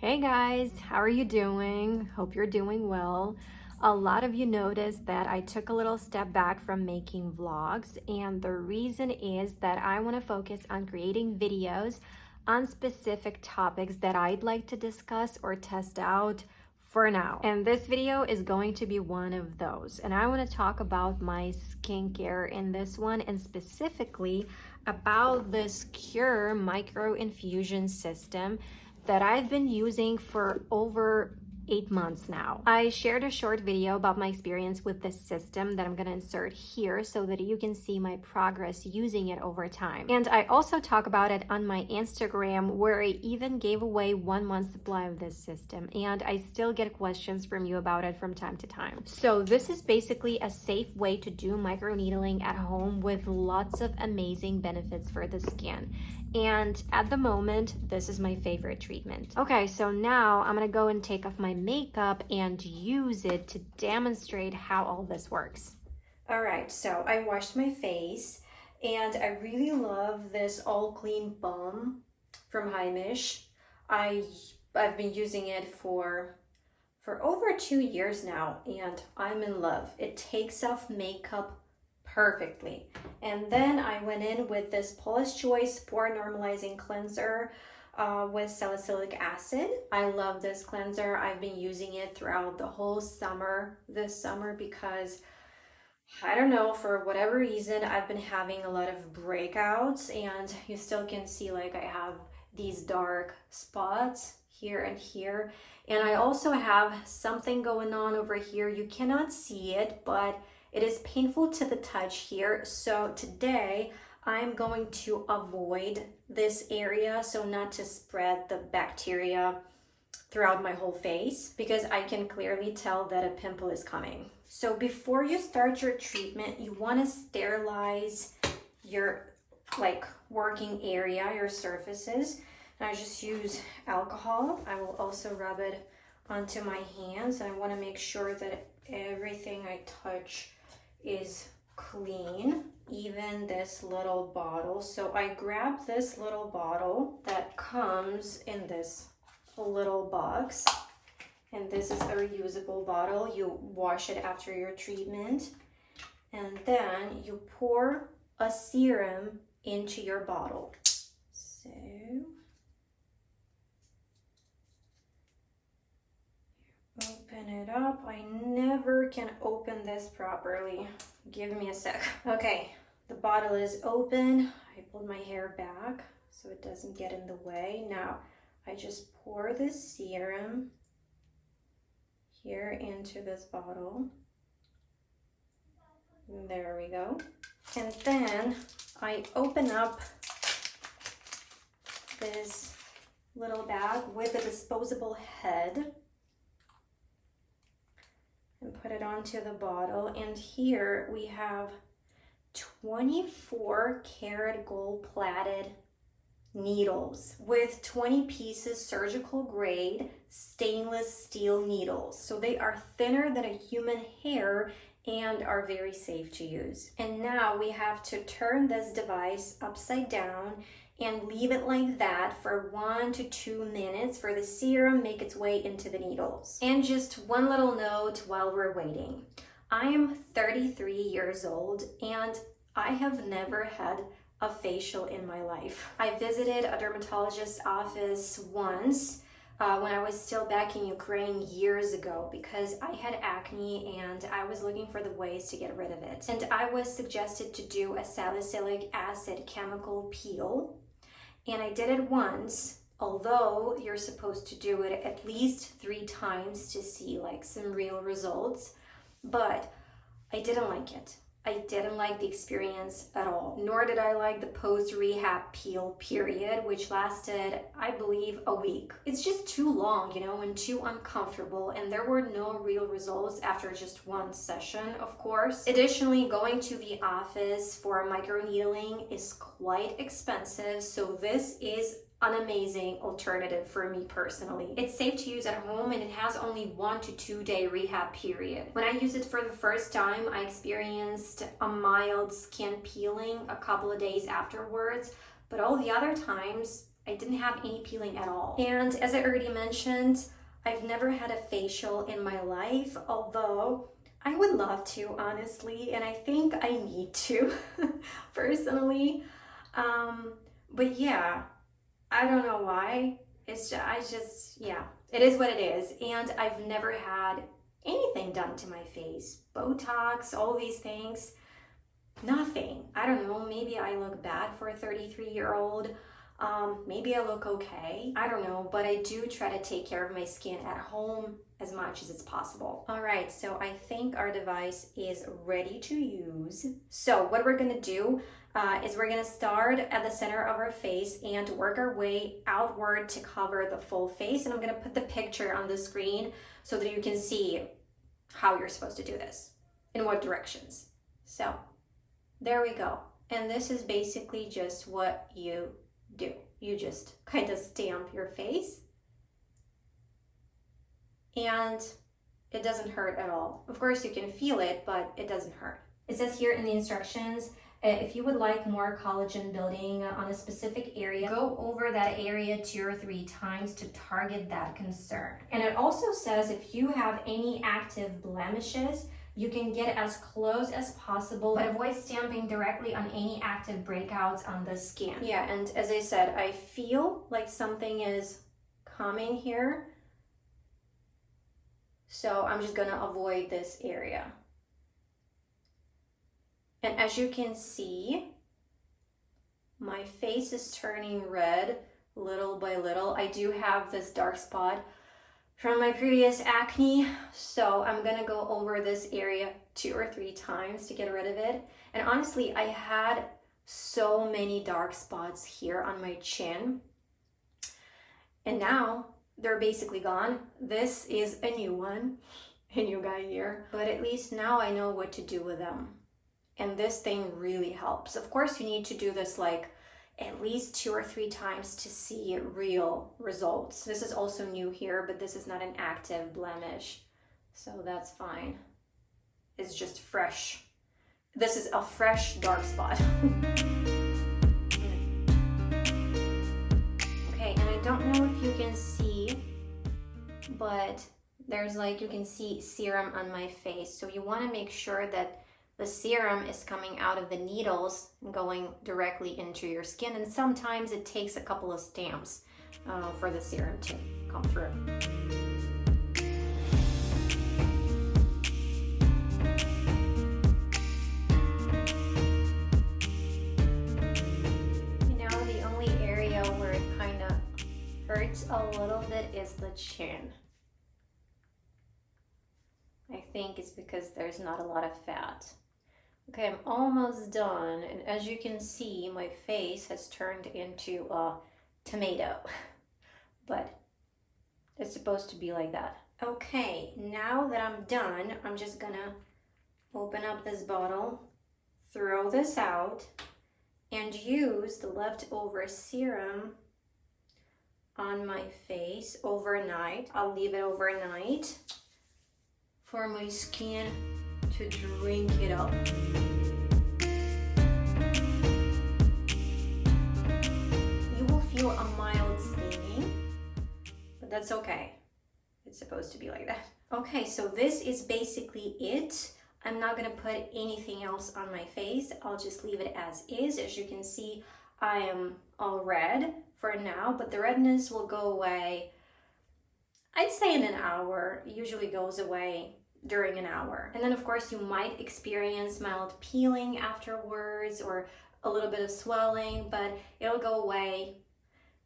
Hey guys, how are you doing? Hope you're doing well. A lot of you noticed that I took a little step back from making vlogs, and the reason is that I want to focus on creating videos on specific topics that I'd like to discuss or test out for now. And this video is going to be one of those. And I want to talk about my skincare in this one, and specifically about this Qure micro-infusion system that I've been using for over 8 months now. I shared a short video about my experience with this system that I'm going to insert here so that you can see my progress using it over time. And I also talk about it on my Instagram, where I even gave away 1 month supply of this system, and I still get questions from you about it from time to time. So this is basically a safe way to do microneedling at home with lots of amazing benefits for the skin. And at the moment, this is my favorite treatment. Okay, so now I'm gonna go and take off my makeup and use it to demonstrate how all this works. All right, so I washed my face, and I really love this all clean balm from Heimish. I've been using it for over 2 years now, and I'm in love. It takes off makeup perfectly. And then I went in with this Paula's Choice Pore Normalizing Cleanser with salicylic acid. I love this cleanser. I've been using it throughout the whole summer, this summer, because I don't know, for whatever reason, I've been having a lot of breakouts, and you still can see like I have these dark spots here and here. And I also have something going on over here. You cannot see it, but it is painful to the touch here. So today I'm going to avoid this area so not to spread the bacteria throughout my whole face, because I can clearly tell that a pimple is coming. So before you start your treatment, you want to sterilize your working area, your surfaces. And I just use alcohol. I will also rub it onto my hands, and I want to make sure that everything I touch is clean, even this little bottle. So I grab this little bottle that comes in this little box, and this is a reusable bottle. You wash it after your treatment, and then you pour a serum into your bottle. So open it up. I never can open this properly. Give me a sec. Okay, the bottle is open. I pulled my hair back so it doesn't get in the way. Now I just pour this serum here into this bottle. There we go. And then I open up this little bag with a disposable head and put it onto the bottle. And here we have 24 karat gold plated needles with 20 pieces surgical grade stainless steel needles. So they are thinner than a human hair and are very safe to use. And now we have to turn this device upside down and leave it like that for 1 to 2 minutes for the serum make its way into the needles. And just one little note while we're waiting. I am 33 years old, and I have never had a facial in my life. I visited a dermatologist's office once when I was still back in Ukraine years ago, because I had acne and I was looking for the ways to get rid of it. And I was suggested to do a salicylic acid chemical peel. And I did it once, although you're supposed to do it at least 3 times to see like some real results. But I didn't like it. I didn't like the experience at all, nor did I like the post-rehab peel period, which lasted, I believe, a week. It's just too long, and too uncomfortable, and there were no real results after just one session, of course. Additionally, going to the office for microneedling is quite expensive, so this is an amazing alternative for me personally. It's safe to use at home, and it has only 1 to 2 day rehab period. When I used it for the first time, I experienced a mild skin peeling a couple of days afterwards, but all the other times I didn't have any peeling at all. And as I already mentioned, I've never had a facial in my life, although I would love to, honestly, and I think I need to personally. But yeah, I don't know why. Yeah, it is what it is. And I've never had anything done to my face. Botox, all these things, nothing. I don't know, maybe I look bad for a 33-year-old. Maybe I look okay. I don't know, but I do try to take care of my skin at home as much as it's possible. All right, so I think our device is ready to use. So what we're gonna do is we're gonna start at the center of our face and work our way outward to cover the full face. And I'm gonna put the picture on the screen so that you can see how you're supposed to do this, in what directions. So there we go. And this is basically just what you do. You just kind of stamp your face and it doesn't hurt at all. Of course you can feel it, but it doesn't hurt. It says here in the instructions, if you would like more collagen building on a specific area, go over that area 2 or 3 times to target that concern. And it also says if you have any active blemishes, you can get as close as possible, but avoid stamping directly on any active breakouts on the skin. Yeah, and as I said, I feel like something is coming here. So I'm just gonna avoid this area. And as you can see, my face is turning red little by little. I do have this dark spot from my previous acne, so I'm gonna go over this area 2 or 3 times to get rid of it. And honestly, I had so many dark spots here on my chin, and now they're basically gone. This is a new one, a new guy here, but at least now I know what to do with them. And this thing really helps. Of course, you need to do this like at least 2 or 3 times to see real results. This is also new here, but this is not an active blemish, so that's fine. It's just fresh. This is a fresh dark spot. Okay, and I don't know if you can see, but there's like, you can see serum on my face. So you want to make sure that the serum is coming out of the needles and going directly into your skin. And sometimes it takes a couple of stamps for the serum to come through. Now the only area where it kind of hurts a little bit is the chin. I think it's because there's not a lot of fat. Okay, I'm almost done, and as you can see, my face has turned into a tomato, but it's supposed to be like that. Okay, now that I'm done, I'm just gonna open up this bottle, throw this out, and use the leftover serum on my face overnight. I'll leave it overnight for my skin to drink it up. You will feel a mild stinging, but that's okay. It's supposed to be like that. Okay, so this is basically it. I'm not gonna put anything else on my face. I'll just leave it as is. As you can see, I am all red for now, but the redness will go away, I'd say in an hour. It usually goes away during an hour. And then of course you might experience mild peeling afterwards or a little bit of swelling, but it'll go away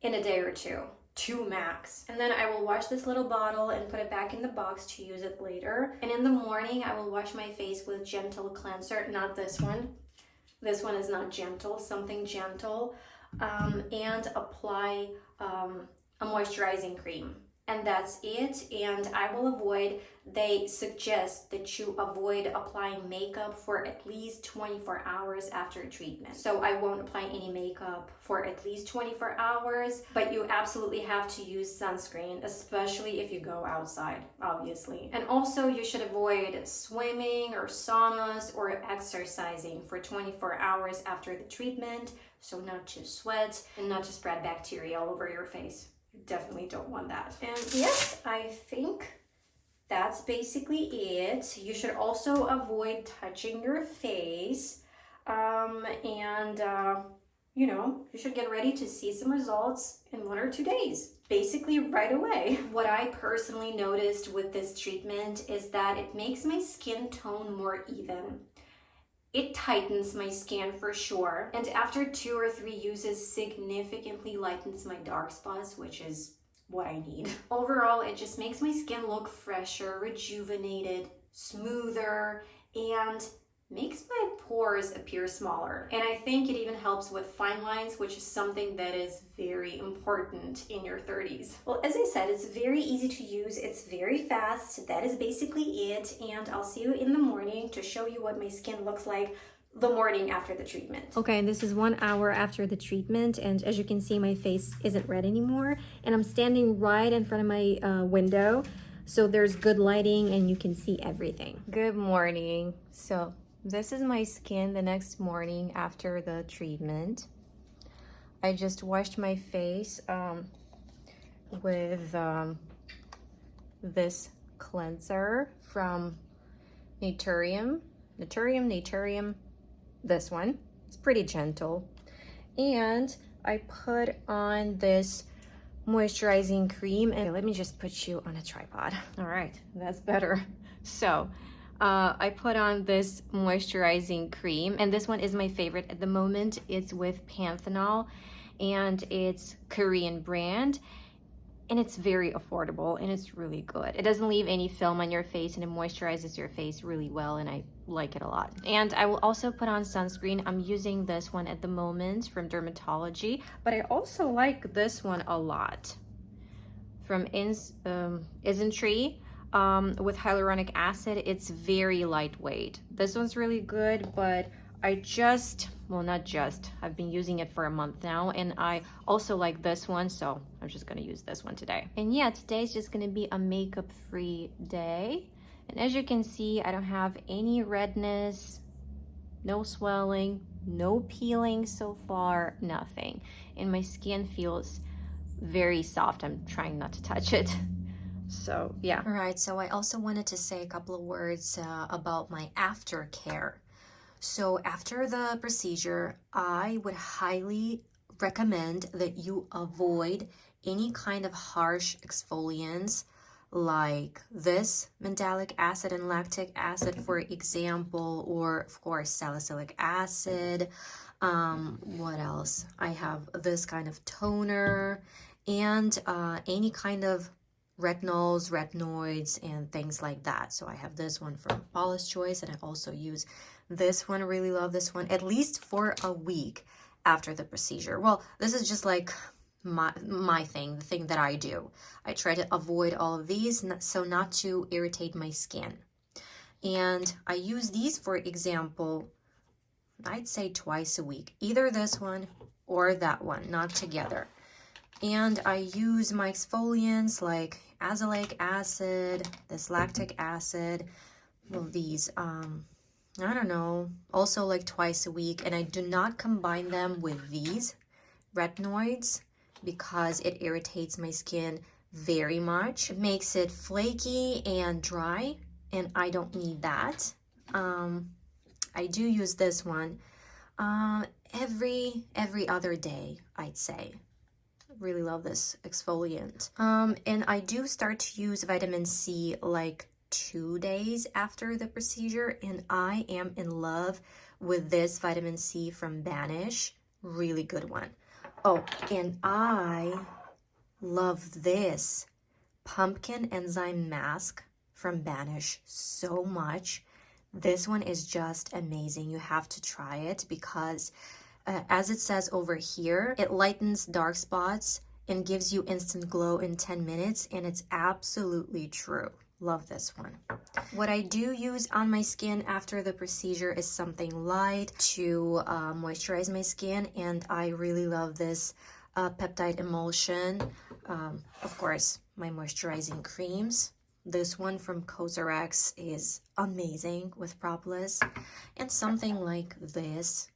in a day or two max. And then I will wash this little bottle and put it back in the box to use it later. And in the morning I will wash my face with gentle cleanser, not this one. This one is not gentle, something gentle, and apply a moisturizing cream. And that's it. And I will avoid, they suggest that you avoid applying makeup for at least 24 hours after treatment. So I won't apply any makeup for at least 24 hours, but you absolutely have to use sunscreen, especially if you go outside, obviously. And also you should avoid swimming or saunas or exercising for 24 hours after the treatment, so not to sweat and not to spread bacteria all over your face. You definitely don't want that. And yes, I think that's basically it. You should also avoid touching your face. You know, you should get ready to see some results in 1 or 2 days, basically right away. What I personally noticed with this treatment is that it makes my skin tone more even. It tightens my skin for sure. And after 2 or 3 uses, significantly lightens my dark spots, which is what I need. Overall, it just makes my skin look fresher, rejuvenated, smoother, and makes my pores appear smaller. And I think it even helps with fine lines, which is something that is very important in your 30s. Well, as I said, it's very easy to use. It's very fast. That is basically it. And I'll see you in the morning to show you what my skin looks like the morning after the treatment. Okay, and this is 1 hour after the treatment, and as you can see, my face isn't red anymore, and I'm standing right in front of my window, so there's good lighting and you can see everything. Good morning. So this is my skin the next morning after the treatment. I just washed my face with this cleanser from Naturium, this one. It's pretty gentle. And I put on this moisturizing cream, and let me just put you on a tripod. All right, that's better. So I put on this moisturizing cream, and this one is my favorite at the moment. It's with Panthenol, and it's Korean brand, and it's very affordable, and it's really good. It doesn't leave any film on your face, and it moisturizes your face really well, and I like it a lot. And I will also put on sunscreen. I'm using this one at the moment from Dermatology, but I also like this one a lot from Isn't with hyaluronic acid. It's very lightweight. This one's really good, but I've been using it for a month now, and I also like this one, so I'm just gonna use this one today. And yeah, today's just gonna be a makeup-free day. And as you can see, I don't have any redness, no swelling, no peeling so far, nothing. And my skin feels very soft. I'm trying not to touch it. So yeah. All right, so I also wanted to say a couple of words about my aftercare. So after the procedure, I would highly recommend that you avoid any kind of harsh exfoliants like this mandelic acid and lactic acid, for example, or of course salicylic acid. What else? I have this kind of toner and any kind of retinols, retinoids, and things like that. So I have this one from Paula's Choice, and I also use this one. I really love this one, at least for a week after the procedure. Well, this is just like my thing, the thing that I do. I try to avoid all of these so not to irritate my skin. And I use these, for example, I'd say twice a week, either this one or that one, not together. And I use my exfoliants like azelaic acid, this lactic acid, well, these, I don't know, also like twice a week. And I do not combine them with these retinoids because it irritates my skin very much. It makes it flaky and dry, and I don't need that. I do use this one every other day, I'd say. Really love this exfoliant. And I do start to use vitamin C like 2 days after the procedure, and I am in love with this vitamin C from Banish. Really good one. Oh, and I love this pumpkin enzyme mask from Banish so much. This one is just amazing. You have to try it because as it says over here, it lightens dark spots and gives you instant glow in 10 minutes, and it's absolutely true. Love this one. What I do use on my skin after the procedure is something light to moisturize my skin, and I really love this peptide emulsion. Of course, my moisturizing creams. This one from Cosrx is amazing with propolis, and something like this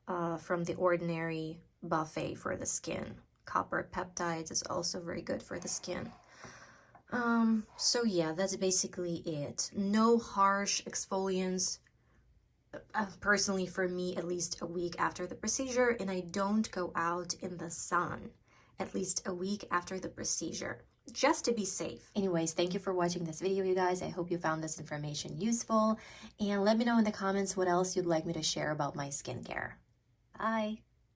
from the ordinary buffet for the skin. Copper peptides is also very good for the skin. So yeah, that's basically it. No harsh exfoliants, personally for me, at least a week after the procedure, and I don't go out in the sun at least a week after the procedure, just to be safe. Anyways, thank you for watching this video, you guys. I hope you found this information useful, and let me know in the comments what else you'd like me to share about my skincare. Bye!